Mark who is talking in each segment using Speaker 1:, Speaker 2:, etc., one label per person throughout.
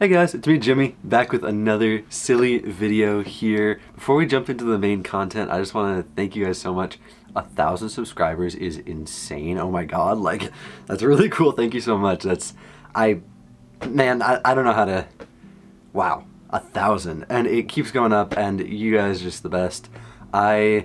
Speaker 1: Hey guys, it's me Jimmy, back with another silly video here. Before we jump into the main content, I just want to thank you guys so much. 1,000 subscribers is insane. Oh my god, like, that's really cool. Thank you so much. I don't know how to, wow, 1,000. And it keeps going up and you guys are just the best. I'm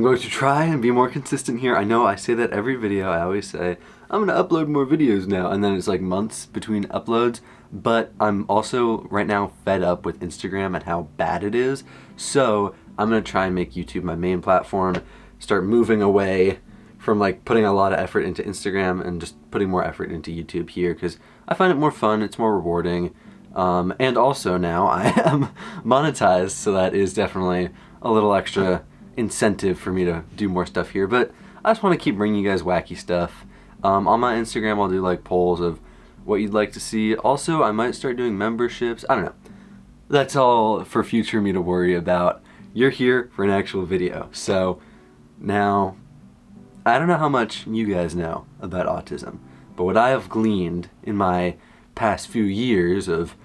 Speaker 1: going to try and be more consistent here. I know I say that every video. I always say, I'm going to upload more videos now. And then it's like months between uploads. But I'm also right now fed up with Instagram and how bad it is. So I'm going to try and make YouTube my main platform. Start moving away from like putting a lot of effort into Instagram and just putting more effort into YouTube here. Because I find it more fun. It's more rewarding. And also now I am monetized. So that is definitely a little extra incentive for me to do more stuff here. But I just want to keep bringing you guys wacky stuff. On my Instagram I'll do like polls of what you'd like to see. Also, I might start doing memberships. I don't know. That's all for future me to worry about. You're here for an actual video. So now, I don't know how much you guys know about autism, but what I have gleaned in my past few years of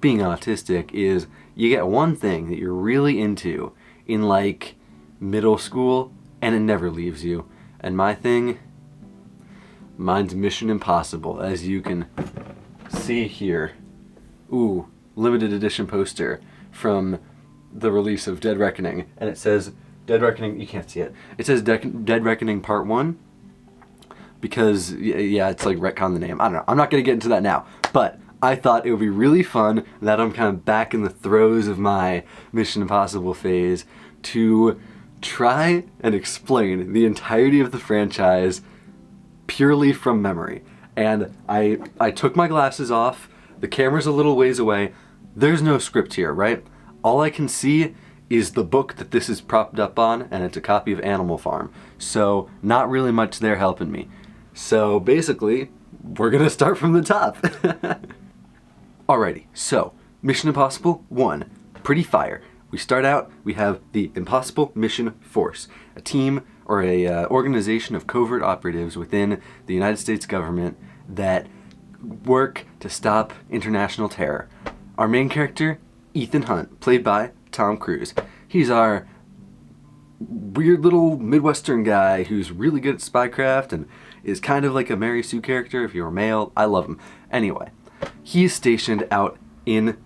Speaker 1: being autistic is you get one thing that you're really into in like middle school and it never leaves you. And mine's Mission Impossible, as you can see here. Ooh, limited edition poster from the release of Dead Reckoning. And it says, Dead Reckoning, you can't see it. It says Dead Reckoning Part 1. Because, yeah, it's like retcon the name. I don't know. I'm not going to get into that now. But I thought it would be really fun, that I'm kind of back in the throes of my Mission Impossible phase, to try and explain the entirety of the franchise purely from memory. And I took my glasses off, the camera's a little ways away, there's no script here, right? All I can see is the book that this is propped up on, and it's a copy of Animal Farm. So not really much there helping me. So basically, we're gonna start from the top. Alrighty, so Mission Impossible 1, pretty fire. We start out, we have the Impossible Mission Force, a team or a organization of covert operatives within the United States government that work to stop international terror. Our main character, Ethan Hunt, played by Tom Cruise. He's our weird little Midwestern guy who's really good at spycraft and is kind of like a Mary Sue character if you're a male. I love him. Anyway, he's stationed out in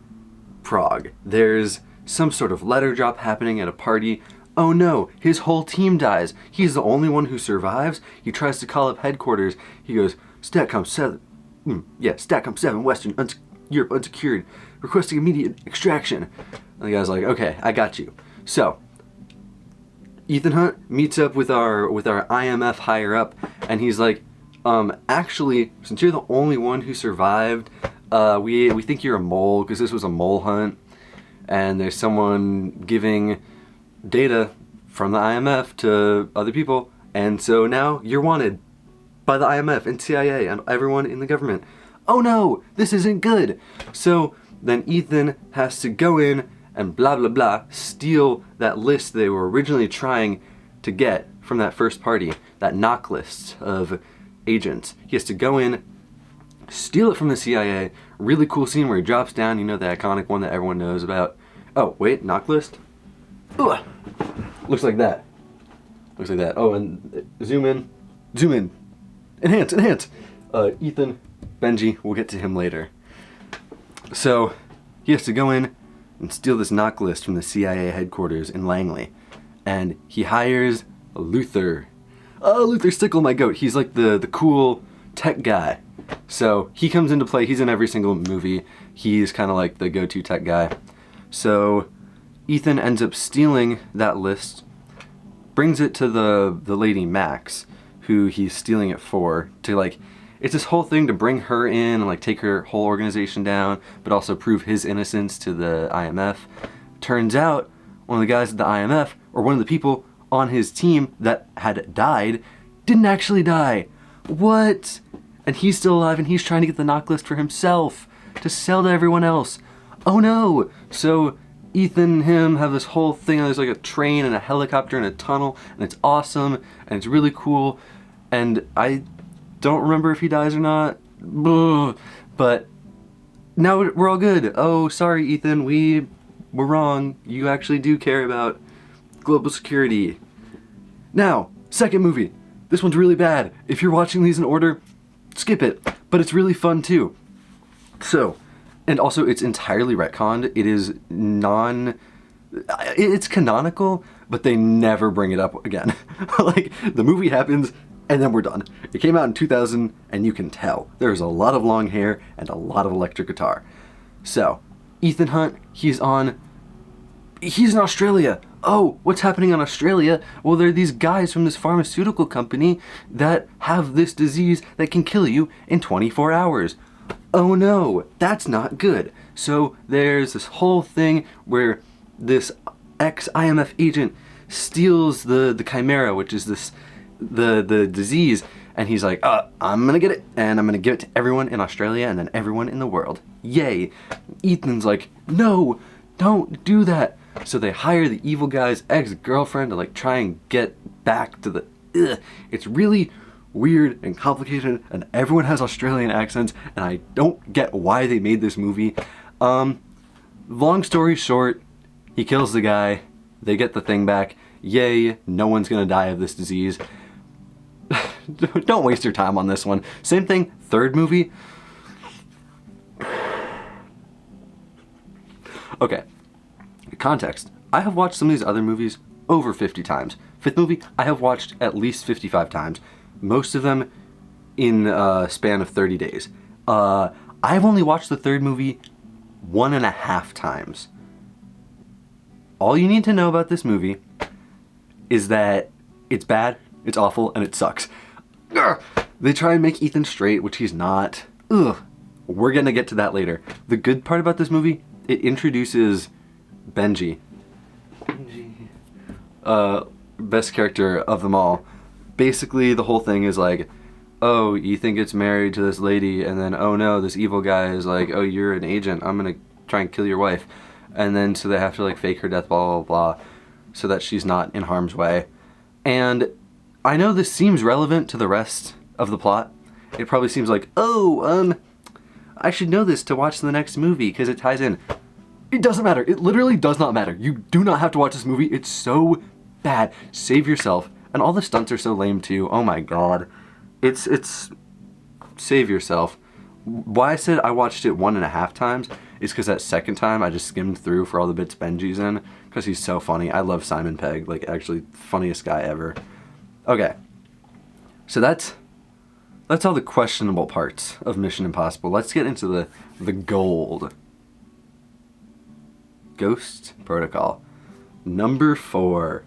Speaker 1: Prague. There's some sort of letter drop happening at a party. Oh no, his whole team dies. He's the only one who survives. He tries to call up headquarters. He goes, Statcom 7, Western, Europe unsecured, requesting immediate extraction. And the guy's like, okay, I got you. So, Ethan Hunt meets up with our IMF higher up, and he's like, actually, since you're the only one who survived, we think you're a mole, because this was a mole hunt, and there's someone giving data from the IMF to other people, and so now you're wanted by the IMF and CIA and everyone in the government. Oh no, this isn't good. So then Ethan has to go in and blah blah blah, steal that list they were originally trying to get from that first party, that knock list of agents. He has to go in, steal it from the CIA. Really cool scene where he drops down, you know, the iconic one that everyone knows about. Oh wait, knock list? Ugh. Looks like that. Looks like that. Oh, and zoom in. Zoom in. Enhance, enhance. Ethan, Benji, we'll get to him later. So, he has to go in and steal this knock list from the CIA headquarters in Langley. And he hires Luther. Oh, Luther Stickle, my goat. He's like the cool tech guy. So, he comes into play. He's in every single movie. He's kind of like the go-to tech guy. So, Ethan ends up stealing that list, brings it to the lady Max, who he's stealing it for, to like, it's this whole thing to bring her in and like take her whole organization down, but also prove his innocence to the IMF. Turns out, one of the guys at the IMF, or one of the people on his team that had died, didn't actually die. What? And he's still alive and he's trying to get the knock list for himself, to sell to everyone else. Oh no! So Ethan and him have this whole thing, there's like a train and a helicopter and a tunnel, and it's awesome, and it's really cool, and I don't remember if he dies or not, but now we're all good. Oh, sorry, Ethan, we were wrong. You actually do care about global security. Now, second movie. This one's really bad. If you're watching these in order, skip it. But it's really fun too. So, and also it's entirely retconned. It is it's canonical, but they never bring it up again. Like, the movie happens, and then we're done. It came out in 2000, and you can tell. There's a lot of long hair and a lot of electric guitar. So, Ethan Hunt, he's in Australia. Oh, what's happening in Australia? Well, there are these guys from this pharmaceutical company that have this disease that can kill you in 24 hours. Oh no, that's not good. So there's this whole thing where this ex-IMF agent steals the chimera, which is the disease, and he's like, I'm gonna get it, and I'm gonna give it to everyone in Australia and then everyone in the world. Yay. Ethan's like, no, don't do that. So they hire the evil guy's ex-girlfriend to like try and get back to the... It's really weird and complicated, and everyone has Australian accents, and I don't get why they made this movie. Long story short, he kills the guy, they get the thing back. Yay, no one's gonna die of this disease. Don't waste your time on this one. Same thing, third movie. Okay, context. I have watched some of these other movies over 50 times. Fifth movie, I have watched at least 55 times. Most of them in a span of 30 days. I've only watched the third movie 1.5 times. All you need to know about this movie is that it's bad, it's awful, and it sucks. Urgh. They try and make Ethan straight, which he's not. Ugh. We're gonna get to that later. The good part about this movie, it introduces Benji. Best character of them all. Basically, the whole thing is like, oh, Ethan gets married to this lady, and then, oh no, this evil guy is like, oh, you're an agent, I'm gonna try and kill your wife. And then, so they have to like fake her death, blah, blah, blah, so that she's not in harm's way. And I know this seems relevant to the rest of the plot. It probably seems like, oh, I should know this to watch the next movie, because it ties in. It doesn't matter. It literally does not matter. You do not have to watch this movie. It's so bad. Save yourself. And all the stunts are so lame too. Oh my god. It's save yourself. Why I said I watched it 1.5 times is because that second time I just skimmed through for all the bits Benji's in, because he's so funny. I love Simon Pegg, like actually funniest guy ever. Okay. So that's all the questionable parts of Mission Impossible. Let's get into the gold. Ghost Protocol. Number 4.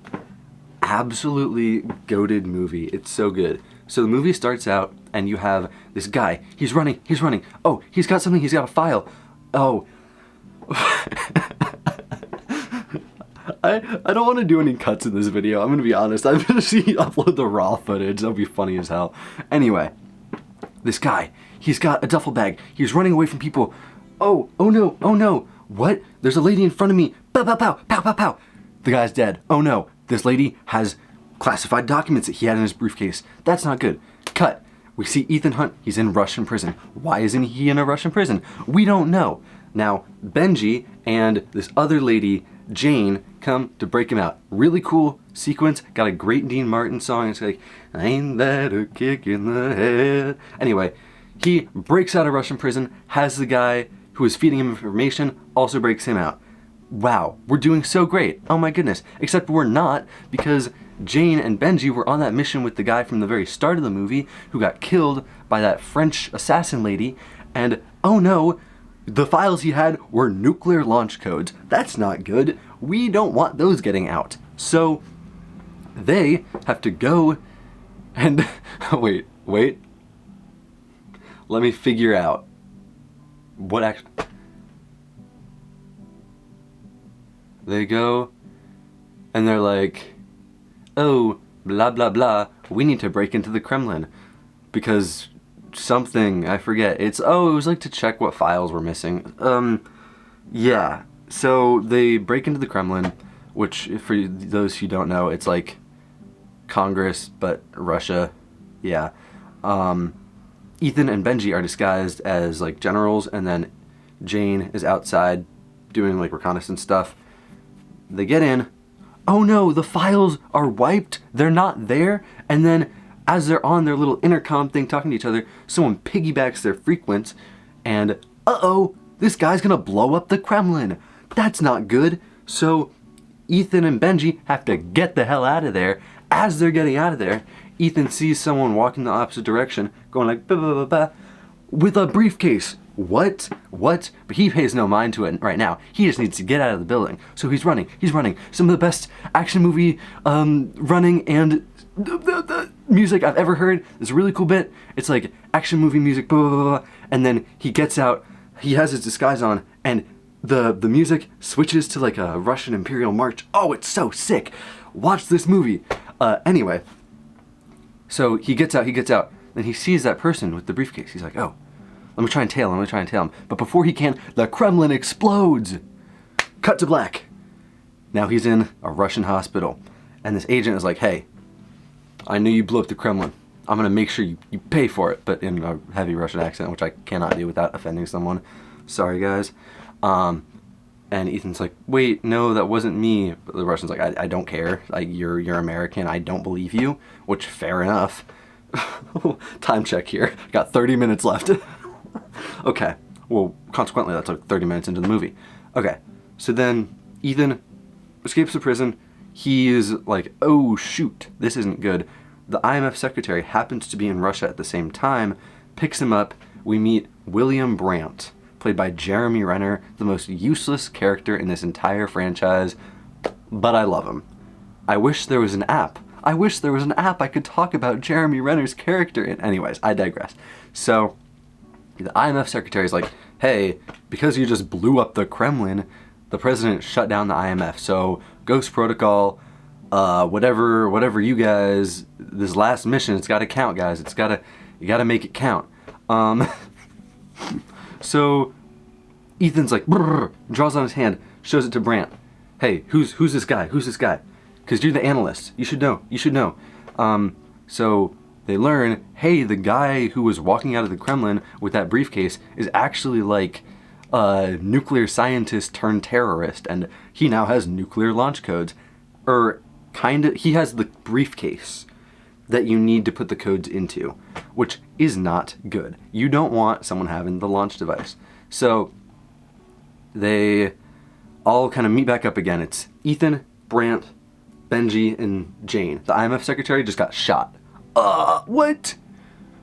Speaker 1: Absolutely goated movie. It's so good. So the movie starts out and you have this guy. He's running. Oh, he's got something. He's got a file. Oh. I don't want to do any cuts in this video. I'm going to be honest. I'm going to upload the raw footage. That'll be funny as hell. Anyway, this guy, he's got a duffel bag. He's running away from people. Oh no. What? There's a lady in front of me. Pow, pow, pow, pow, pow, pow. The guy's dead. Oh no. This lady has classified documents that he had in his briefcase. That's not good. Cut. We see Ethan Hunt. He's in Russian prison. Why isn't he in a Russian prison? We don't know. Now, Benji and this other lady, Jane, come to break him out. Really cool sequence. Got a great Dean Martin song. It's like, ain't that a kick in the head? Anyway, he breaks out of Russian prison, has the guy who is feeding him information, also breaks him out. Wow, we're doing so great. Oh my goodness. Except we're not, because Jane and Benji were on that mission with the guy from the very start of the movie who got killed by that French assassin lady, and oh no, the files he had were nuclear launch codes. That's not good. We don't want those getting out. So they have to go and wait. Let me figure out what actually. They go and they're like, oh, blah, blah, blah, we need to break into the Kremlin because something, I forget. It was like to check what files were missing. Yeah. So they break into the Kremlin, which for those who don't know, it's like Congress, but Russia. Yeah. Ethan and Benji are disguised as like generals, and then Jane is outside doing like reconnaissance stuff. They get in. Oh no, the files are wiped. They're not there. And then as they're on their little intercom thing talking to each other, someone piggybacks their frequency, and uh-oh, this guy's gonna blow up the Kremlin. That's not good. So Ethan and Benji have to get the hell out of there. As they're getting out of there, Ethan sees someone walking the opposite direction, going like, bah, bah, bah, bah, with a briefcase. What? But he pays no mind to it right now. He just needs to get out of the building. So he's running. Some of the best action movie running and the music I've ever heard. There's a really cool bit. It's like action movie music, blah, blah, blah, blah. And then he gets out, he has his disguise on, and the music switches to like a Russian Imperial March. Oh, it's so sick. Watch this movie. Anyway, so he gets out, then he sees that person with the briefcase. He's like, oh, let me try and tail him. But before he can, the Kremlin explodes. Cut to black. Now he's in a Russian hospital, and this agent is like, hey, I knew you blew up the Kremlin. I'm gonna make sure you pay for it, but in a heavy Russian accent, which I cannot do without offending someone. Sorry, guys. And Ethan's like, wait, no, that wasn't me. But the Russian's like, I don't care. Like, you're American. I don't believe you. Which, fair enough. Time check here. Got 30 minutes left. Okay. Well, consequently, that's like 30 minutes into the movie. Okay. So then Ethan escapes the prison. He is like, oh, shoot, this isn't good. The IMF secretary happens to be in Russia at the same time, picks him up. We meet William Brandt, played by Jeremy Renner, the most useless character in this entire franchise, but I love him. I wish there was an app. I could talk about Jeremy Renner's character. Anyways, I digress. So the IMF secretary is like, hey, because you just blew up the Kremlin, the president shut down the IMF. So Ghost Protocol, whatever you guys, this last mission, it's gotta count, guys. You gotta make it count. So Ethan's like, brrr, draws on his hand, shows it to Brandt. Hey, who's this guy? Because you're the analyst. You should know. So they learn, hey, the guy who was walking out of the Kremlin with that briefcase is actually like a nuclear scientist turned terrorist, and he now has nuclear launch codes. He has the briefcase that you need to put the codes into, which is not good. You don't want someone having the launch device. So they all kind of meet back up again. It's Ethan, Brandt, Benji, and Jane. The IMF secretary just got shot. What?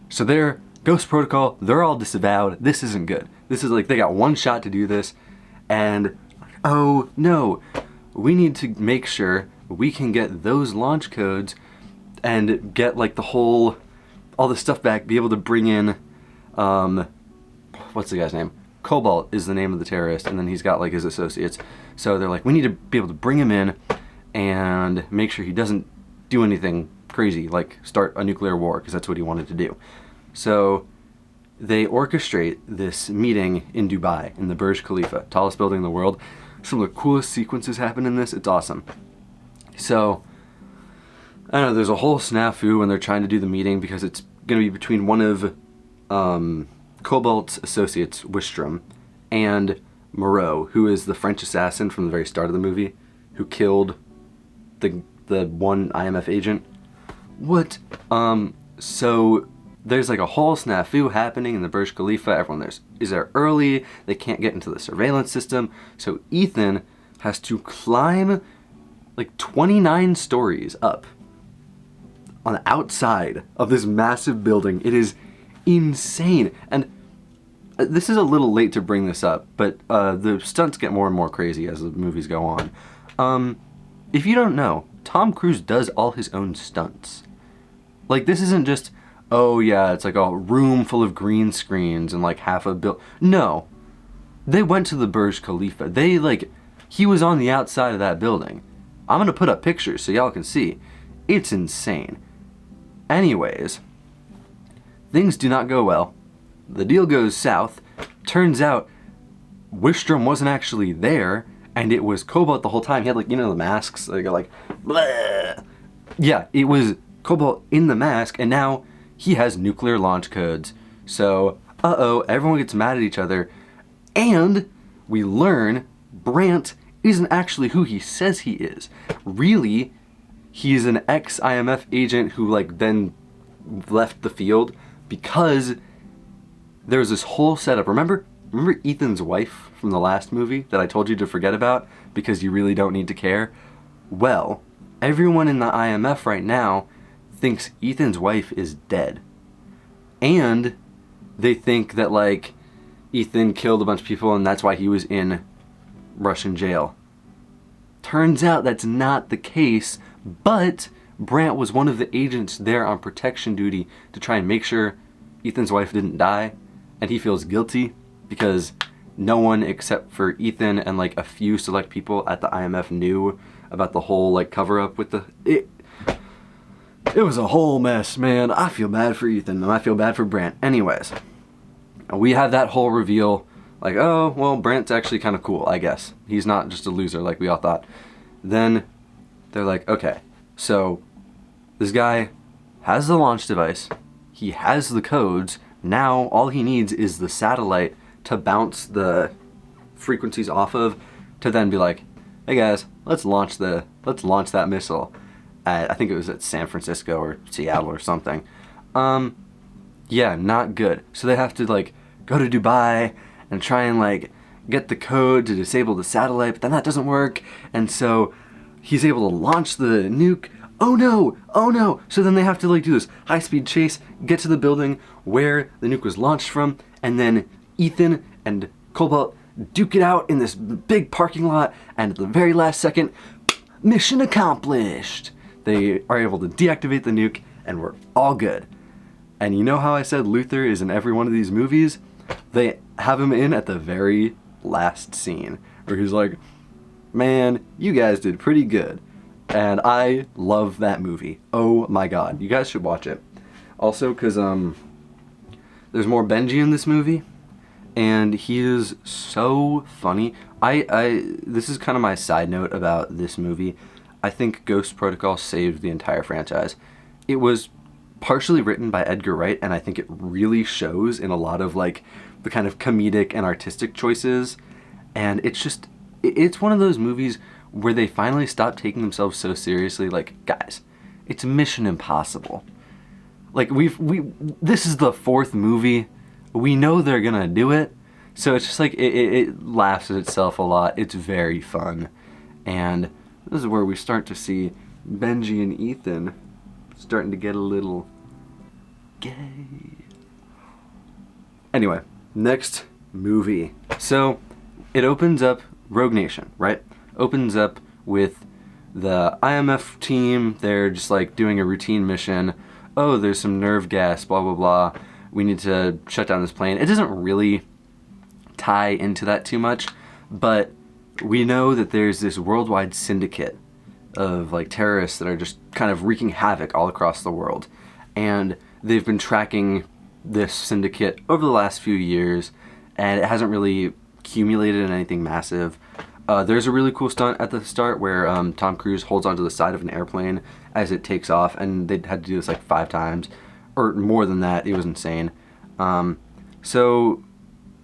Speaker 1: So they're Ghost Protocol, they're all disavowed. This isn't good. This is like, they got one shot to do this, and oh no, we need to make sure we can get those launch codes and get like all the stuff back, be able to bring in, what's the guy's name? Cobalt is the name of the terrorist, and then he's got like his associates. So they're like, we need to be able to bring him in and make sure he doesn't do anything crazy, like start a nuclear war, because that's what he wanted to do. So they orchestrate this meeting in Dubai, in the Burj Khalifa, tallest building in the world. Some of the coolest sequences happen in this. It's awesome. So, I don't know, there's a whole snafu when they're trying to do the meeting, because it's going to be between one of Cobalt's associates, Wistrom, and Moreau, who is the French assassin from the very start of the movie, who killed the one IMF agent. What? So there's like a whole snafu happening in the Burj Khalifa. Everyone is there early. They can't get into the surveillance system. So Ethan has to climb like 29 stories up on the outside of this massive building. It is insane. And this is a little late to bring this up, but the stunts get more and more crazy as the movies go on. If you don't know, Tom Cruise does all his own stunts. Like, this isn't just, oh yeah, it's like a room full of green screens and like half a No. They went to the Burj Khalifa. He was on the outside of that building. I'm gonna put up pictures so y'all can see. It's insane. Anyways, things do not go well. The deal goes south. Turns out Wistrom wasn't actually there, and it was Cobalt the whole time. He had the masks. They go like, bleh. Yeah, it was Cobalt in the mask, and now he has nuclear launch codes. So, everyone gets mad at each other, And we learn Brant isn't actually who he says he is. Really, he's an ex-IMF agent who like then left the field because there was this whole setup. Remember Ethan's wife from the last movie that I told you to forget about because you really don't need to care? Well, everyone in the IMF right now thinks Ethan's wife is dead. And they think that like Ethan killed a bunch of people and that's why he was in Russian jail. Turns out that's not the case, but Brant was one of the agents there on protection duty to try and make sure Ethan's wife didn't die, and he feels guilty because no one except for Ethan and like a few select people at the IMF knew about the whole like cover up with it was a whole mess, man. I feel bad for Ethan and I feel bad for Brant. Anyways, we have that whole reveal like, oh, well, Brant's actually kind of cool, I guess. He's not just a loser like we all thought. Then they're like, okay, so this guy has the launch device, he has the codes, now all he needs is the satellite to bounce the frequencies off of to then be like, hey guys, let's launch that missile at, I think it was at San Francisco or Seattle or something. Yeah, not good. So they have to like go to Dubai and try and like get the code to disable the satellite, but then that doesn't work, and so he's able to launch the nuke. Oh no. So then they have to like do this high-speed chase, get to the building where the nuke was launched from, and then Ethan and Cobalt duke it out in this big parking lot, and at the very last second, mission accomplished. They are able to deactivate the nuke, and we're all good. And you know how I said Luther is in every one of these movies? They have him in at the very last scene, where he's like, man, you guys did pretty good. And I love that movie. Oh my god. You guys should watch it. Also, because there's more Benji in this movie, and he is so funny. This is kind of my side note about this movie. I think Ghost Protocol saved the entire franchise. It was partially written by Edgar Wright, and I think it really shows in a lot of like the kind of comedic and artistic choices. And it's one of those movies where they finally stop taking themselves so seriously. Like, guys, it's Mission Impossible. Like, this is the 4th movie. We know they're gonna do it. So it's just like, it laughs at itself a lot. It's very fun. And this is where we start to see Benji and Ethan starting to get a little gay. Anyway, next movie. So, it opens up Rogue Nation, right? Opens up with the IMF team. They're just like doing a routine mission. Oh, there's some nerve gas, blah, blah, blah. We need to shut down this plane. It doesn't really tie into that too much, but we know that there's this worldwide syndicate of like terrorists that are just kind of wreaking havoc all across the world. And they've been tracking this syndicate over the last few years, and it hasn't really accumulated in anything massive. There's a really cool stunt at the start where Tom Cruise holds onto the side of an airplane as it takes off, and they had to do this like 5 times, or more than that. It was insane. So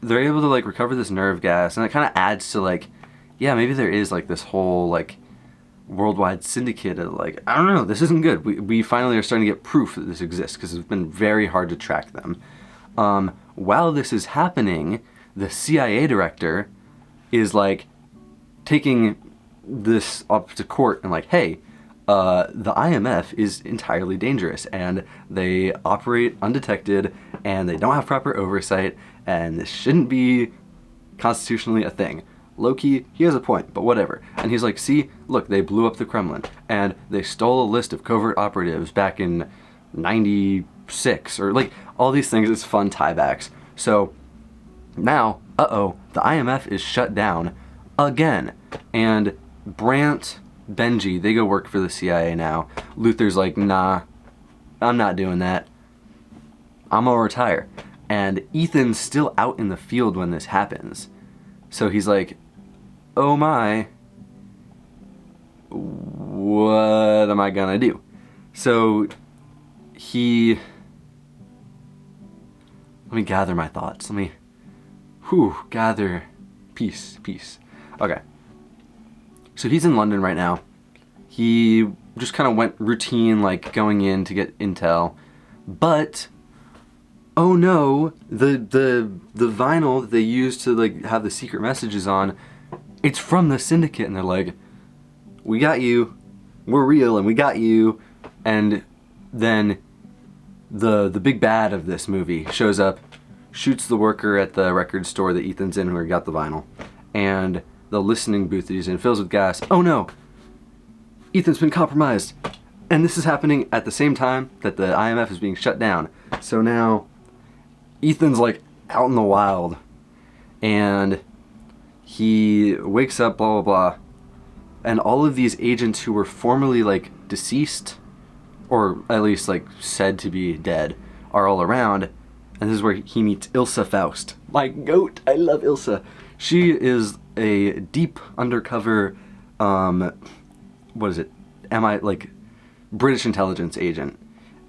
Speaker 1: they're able to like recover this nerve gas, and it kind of adds to like, yeah, maybe there is like this whole like worldwide syndicate of like, I don't know, this isn't good. We finally are starting to get proof that this exists, because it's been very hard to track them. While this is happening, the CIA director is like taking this up to court and like, hey, the IMF is entirely dangerous, and they operate undetected, and they don't have proper oversight, and this shouldn't be constitutionally a thing. Low-key, he has a point, but whatever. And he's like, see, look, they blew up the Kremlin, and they stole a list of covert operatives back in 96, or like, all these things. It's fun tiebacks. So now, the IMF is shut down again, and Brant, Benji, they go work for the CIA now. Luther's like, nah, I'm not doing that. I'm gonna retire. And Ethan's still out in the field when this happens. So he's like, oh my, what am I gonna do? So let me gather my thoughts. Let me gather Peace, peace. Okay. So he's in London right now. He just kind of went routine, like going in to get intel. But oh no, the vinyl that they used to like have the secret messages on, it's from the Syndicate, and they're like, we got you, we're real, and we got you. And then the big bad of this movie shows up, shoots the worker at the record store that Ethan's in where he got the vinyl, and the listening booth that he's in fills with gas. Oh no, Ethan's been compromised. And this is happening at the same time that the IMF is being shut down. So now Ethan's like out in the wild, and he wakes up, blah, blah, blah. And all of these agents who were formerly like deceased, or at least like said to be dead, are all around. And this is where he meets Ilsa Faust. My goat, I love Ilsa. She is a deep undercover, what is it? British intelligence agent.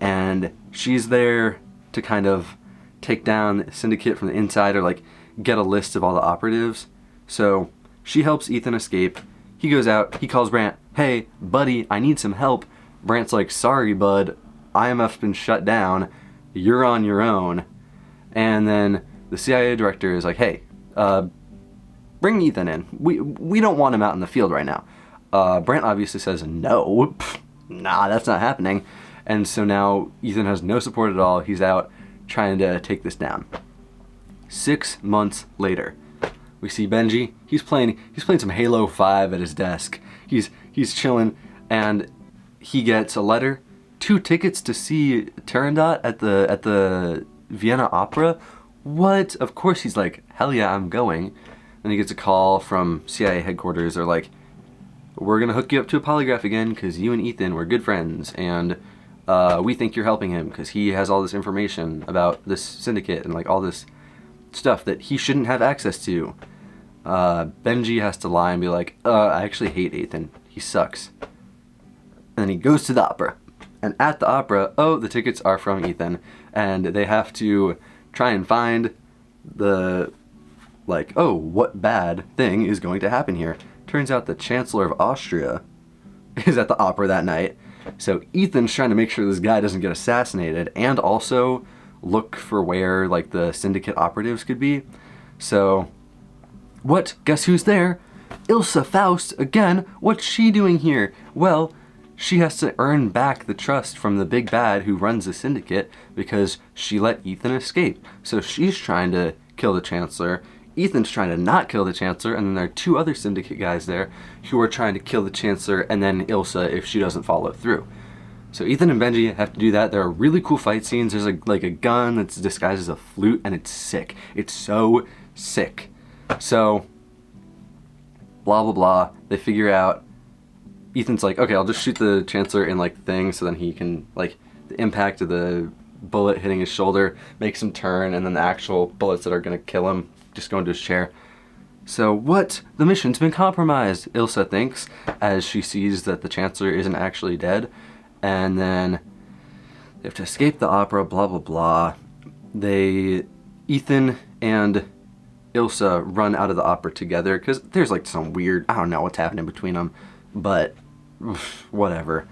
Speaker 1: And she's there to kind of take down the Syndicate from the inside, or like get a list of all the operatives. So she helps Ethan escape. He goes out, he calls Brant, hey, buddy, I need some help. Brant's like, sorry, bud, IMF's been shut down. You're on your own. And then the CIA director is like, hey, bring Ethan in. We don't want him out in the field right now. Brant obviously says, no, nah, that's not happening. And so now Ethan has no support at all. He's out trying to take this down. 6 months later, we see Benji. He's playing some Halo 5 at his desk. He's chilling, and he gets a letter, 2 tickets to see Turandot at the Vienna Opera. What? Of course he's like, hell yeah, I'm going. And he gets a call from CIA headquarters. They're like, we're gonna hook you up to a polygraph again because you and Ethan were good friends, and we think you're helping him because he has all this information about this Syndicate and like all this stuff that he shouldn't have access to. Benji has to lie and be like, I actually hate Ethan. He sucks. And then he goes to the opera. And at the opera, the tickets are from Ethan. And they have to try and find the, what bad thing is going to happen here. Turns out the Chancellor of Austria is at the opera that night. So Ethan's trying to make sure this guy doesn't get assassinated, and also look for where like the Syndicate operatives could be. So what? Guess who's there? Ilsa Faust again. What's she doing here? Well, she has to earn back the trust from the big bad who runs the Syndicate because she let Ethan escape. So she's trying to kill the Chancellor. Ethan's trying to not kill the Chancellor, and then there are 2 other Syndicate guys there who are trying to kill the Chancellor and then Ilsa if she doesn't follow through. So Ethan and Benji have to do that. There are really cool fight scenes. There's like a gun that's disguised as a flute, and it's sick. It's so sick. So blah blah blah. They figure out. Ethan's like, okay, I'll just shoot the Chancellor in like the thing, so then he can like the impact of the bullet hitting his shoulder makes him turn, and then the actual bullets that are gonna kill him just go into his chair. So what? The mission's been compromised, Ilsa thinks, as she sees that the Chancellor isn't actually dead. And then they have to escape the opera, blah blah blah. Ethan and Ilsa run out of the opera together because there's like some weird, I don't know what's happening between them, but whatever.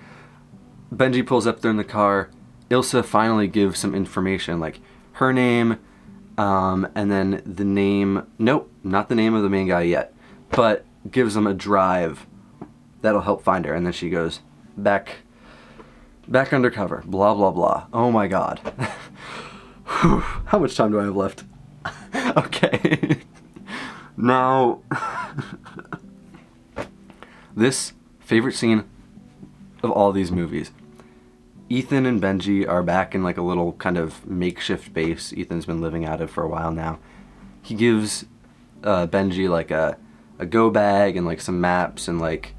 Speaker 1: Benji pulls up there in the car. Ilsa finally gives some information, like her name, and then the name, nope, not the name of the main guy yet, but gives them a drive that'll help find her. And then she goes back undercover, blah blah blah. Oh my god. How much time do I have left? Okay. Now, this favorite scene of all these movies. Ethan and Benji are back in like a little kind of makeshift base Ethan's been living out of for a while now. He gives Benji like a go bag and like some maps and like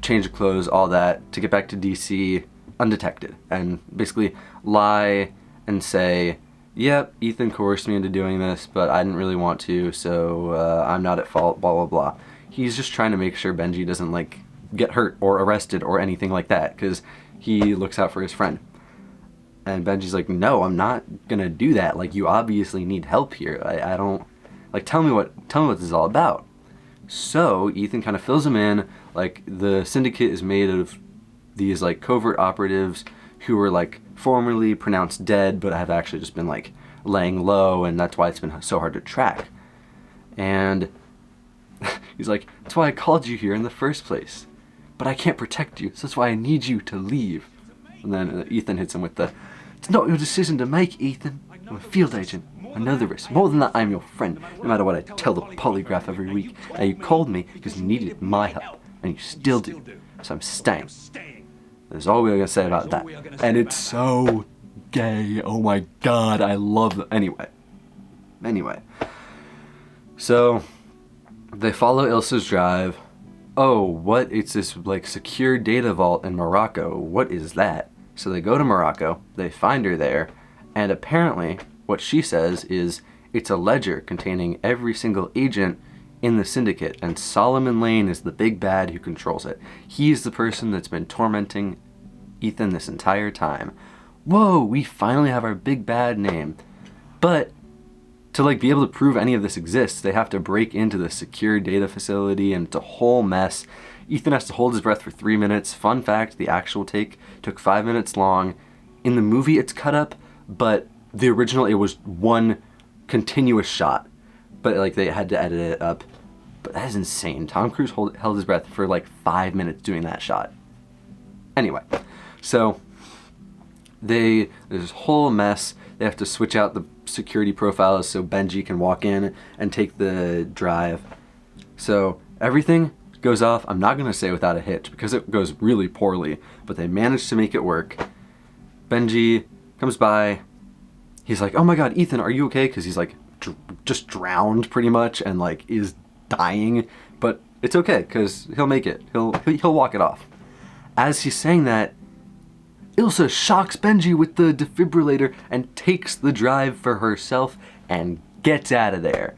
Speaker 1: change of clothes, all that, to get back to DC undetected, and basically lie and say, yep, Ethan coerced me into doing this, but I didn't really want to, so I'm not at fault, blah blah blah. He's just trying to make sure Benji doesn't like get hurt or arrested or anything like that, because he looks out for his friend. And Benji's like, no, I'm not gonna do that. Like, you obviously need help here. I don't Like, tell me what this is all about. So Ethan kind of fills him in. Like, the syndicate is made of these like covert operatives who were like formerly pronounced dead, but have actually just been like laying low, and that's why it's been so hard to track. And he's like, that's why I called you here in the first place. But I can't protect you, so that's why I need you to leave. And then Ethan hits him with the, it's not your decision to make, Ethan. I'm a field agent. I know the risk. More than that, I'm your friend, no matter what I tell the polygraph every week. And you called me because you needed my help, and you still do. So I'm staying. That's all we're gonna say about that. And it's so gay. Oh my god, I love it. Anyway. So they follow Ilsa's drive. Oh, what? It's this like secure data vault in Morocco. What is that? So they go to Morocco, they find her there, and apparently what she says is it's a ledger containing every single agent in the syndicate, and Solomon Lane is the big bad who controls it. He's the person that's been tormenting Ethan this entire time. Whoa, we finally have our big bad name. But to like be able to prove any of this exists, they have to break into the secure data facility, and it's a whole mess. Ethan has to hold his breath for 3 minutes. Fun fact, the actual take took 5 minutes long. In the movie it's cut up, but the original it was one continuous shot. But like they had to edit it up. But that is insane. Tom Cruise held his breath for like 5 minutes doing that shot. Anyway, so there's this whole mess. They have to switch out the security profiles so Benji can walk in and take the drive. So everything goes off, I'm not going to say without a hitch because it goes really poorly, but they managed to make it work. Benji comes by. He's like, oh my god, Ethan, are you okay? Because he's like just drowned pretty much and like is dying, but it's okay because he'll make it. He'll walk it off. As he's saying that, Ilsa shocks Benji with the defibrillator and takes the drive for herself and gets out of there.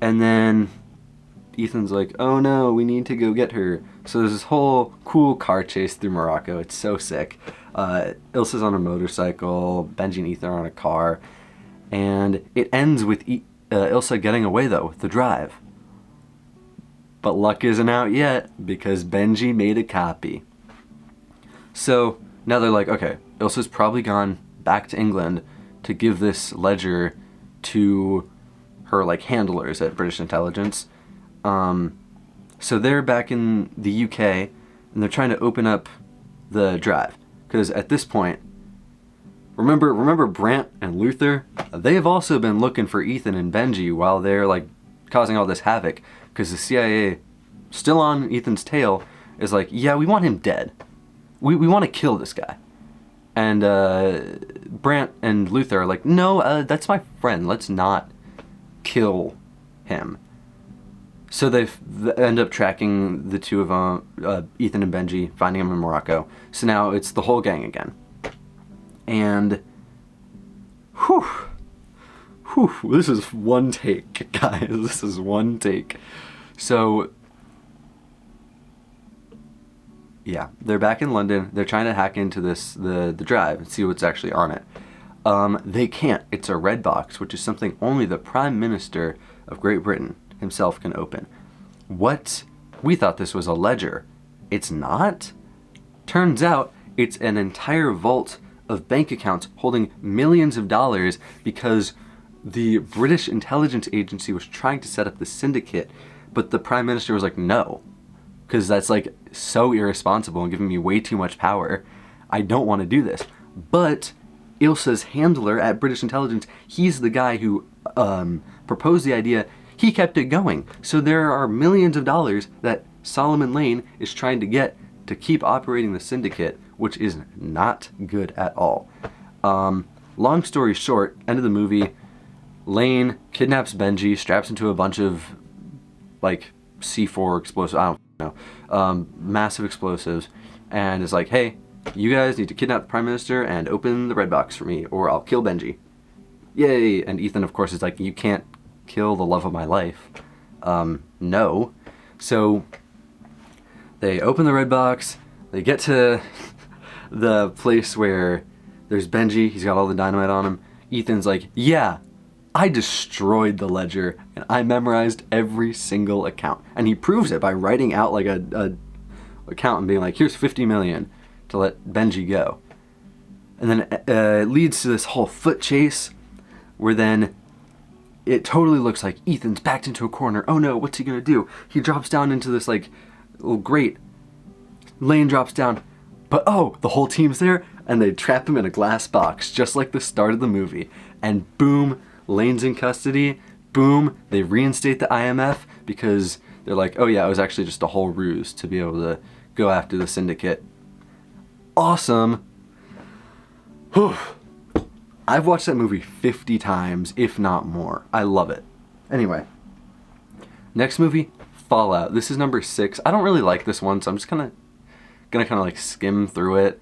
Speaker 1: And then Ethan's like, oh no, we need to go get her. So there's this whole cool car chase through Morocco. It's so sick. Ilsa's on a motorcycle, Benji and Ethan are on a car, and it ends with Ilsa getting away though with the drive. But luck isn't out yet because Benji made a copy. So now they're like, okay, Ilsa's probably gone back to England to give this ledger to her like handlers at British intelligence. So they're back in the UK and they're trying to open up the drive because at this point, remember Brant and Luther? They have also been looking for Ethan and Benji while they're like causing all this havoc because the CIA, still on Ethan's tail, is like, yeah, we want him dead. We want to kill this guy. And Brant and Luther are like, no, that's my friend. Let's not kill him. So they end up tracking the two of them, Ethan and Benji, finding them in Morocco. So now it's the whole gang again. And, this is one take, guys. This is one take. So, yeah, they're back in London. They're trying to hack into the drive and see what's actually on it. They can't. It's a red box, which is something only the Prime Minister of Great Britain himself can open. What? We thought this was a ledger. It's not? Turns out it's an entire vault of bank accounts holding millions of dollars because the British intelligence agency was trying to set up the syndicate, but the Prime Minister was like, no, because that's like so irresponsible and giving me way too much power. I don't want to do this. But Ilsa's handler at British intelligence, he's the guy who proposed the idea. He kept it going. So there are millions of dollars that Solomon Lane is trying to get to keep operating the syndicate, which is not good at all. Long story short, end of the movie, Lane kidnaps Benji, straps him to a bunch of like C4 explosives, I don't know, massive explosives, and is like, hey, you guys need to kidnap the Prime Minister and open the red box for me or I'll kill Benji. Yay! And Ethan, of course, is like, you can't kill the love of my life. No. So they open the red box, they get to the place where there's Benji, he's got all the dynamite on him. Ethan's like, yeah, I destroyed the ledger, and I memorized every single account. And he proves it by writing out like a account and being like, here's 50 million to let Benji go. And then it leads to this whole foot chase where then it totally looks like Ethan's backed into a corner. Oh no, what's he gonna do? He drops down into this like little grate. Lane drops down, but oh, the whole team's there and they trap him in a glass box just like the start of the movie. And boom, Lane's in custody. Boom, they reinstate the IMF because they're like, oh yeah, it was actually just a whole ruse to be able to go after the syndicate. Awesome. Whew. I've watched that movie 50 times, if not more. I love it. Anyway, next movie, Fallout. This is number 6. I don't really like this one, so I'm just gonna like skim through it.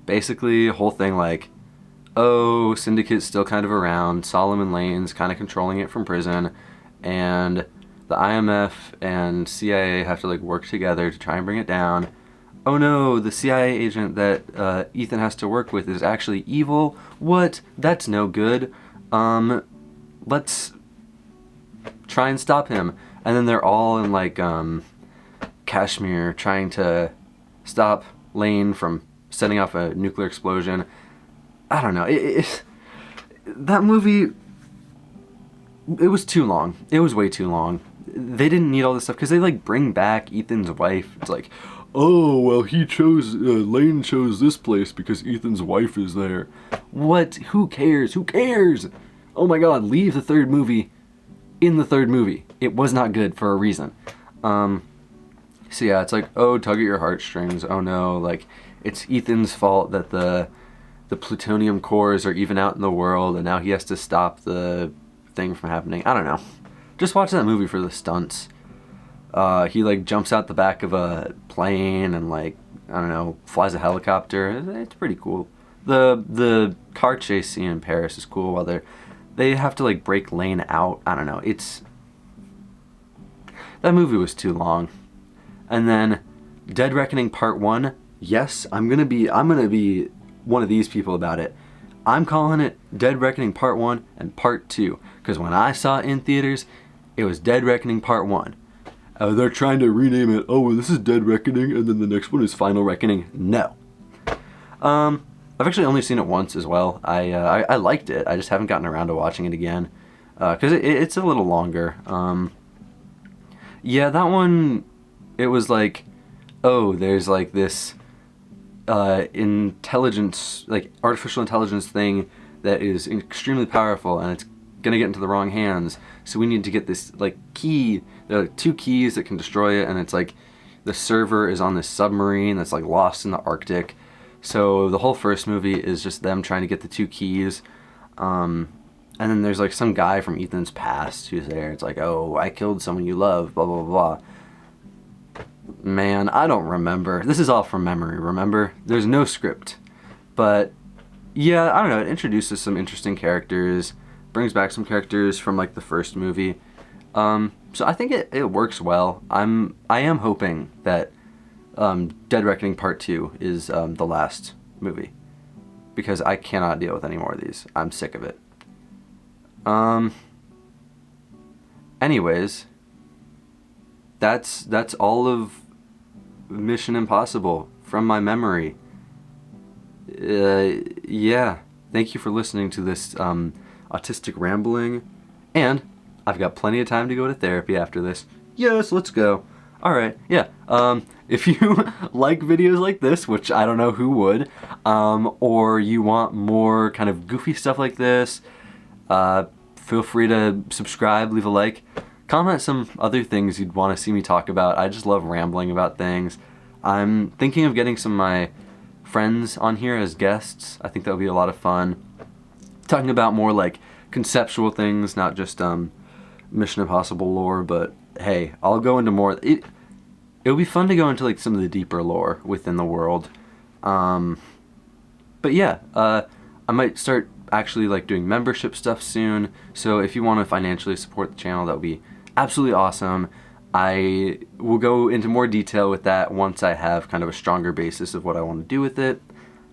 Speaker 1: Basically, whole thing like, oh, Syndicate's still kind of around. Solomon Lane's kind of controlling it from prison, and the IMF and CIA have to like work together to try and bring it down. Oh no, the CIA agent that Ethan has to work with is actually evil. What? That's no good. Let's try and stop him. And then they're all in like Kashmir trying to stop Lane from setting off a nuclear explosion. I don't know. That movie, it was too long. It was way too long. They didn't need all this stuff because they like bring back Ethan's wife. It's like, oh, well, Lane chose this place because Ethan's wife is there. What? Who cares? Who cares? Oh my god, leave the third movie in the third movie. It was not good for a reason. So yeah, it's like, oh, tug at your heartstrings. Oh no, like, it's Ethan's fault that the plutonium cores are even out in the world and now he has to stop the thing from happening. I don't know. Just watch that movie for the stunts. He like jumps out the back of a plane and like, I don't know, flies a helicopter. It's pretty cool. The car chase scene in Paris is cool while they have to like break Lane out. I don't know. That movie was too long. And then Dead Reckoning Part 1. Yes, I'm gonna be one of these people about it. I'm calling it Dead Reckoning Part 1 and Part 2 because when I saw it in theaters, it was Dead Reckoning Part 1. They're trying to rename it. Oh, well, this is Dead Reckoning, and then the next one is Final Reckoning. No. I've actually only seen it once as well. I liked it. I just haven't gotten around to watching it again because it's a little longer. Yeah, that one, it was like, oh, there's like this intelligence, like artificial intelligence thing that is extremely powerful, and it's gonna get into the wrong hands. So we need to get this like key. There are like 2 keys that can destroy it, and it's like the server is on this submarine that's like lost in the Arctic. So the whole first movie is just them trying to get the 2 keys. And then there's like some guy from Ethan's past who's there. It's like, oh, I killed someone you love, blah, blah, blah. Man, I don't remember. This is all from memory, remember? There's no script. But yeah, I don't know. It introduces some interesting characters, brings back some characters from like the first movie. So I think it works well. I am hoping that Dead Reckoning Part 2 is the last movie because I cannot deal with any more of these. I'm sick of it. Anyways, that's all of Mission Impossible from my memory. Yeah, thank you for listening to this autistic rambling, and I've got plenty of time to go to therapy after this. Yes, let's go. Alright, yeah. If you like videos like this, which I don't know who would, or you want more kind of goofy stuff like this, feel free to subscribe, leave a like, comment some other things you'd want to see me talk about. I just love rambling about things. I'm thinking of getting some of my friends on here as guests. I think that would be a lot of fun. Talking about more like conceptual things, not just Mission Impossible lore, but hey, I'll go into more. It'll be fun to go into like some of the deeper lore within the world. But yeah, I might start actually like doing membership stuff soon. So if you want to financially support the channel, that would be absolutely awesome. I will go into more detail with that once I have kind of a stronger basis of what I want to do with it.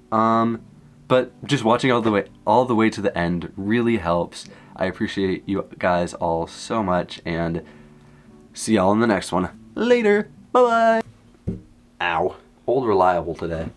Speaker 1: But just watching all the way to the end really helps. I appreciate you guys all so much, and see y'all in the next one. Later. Bye-bye. Ow. Old reliable today.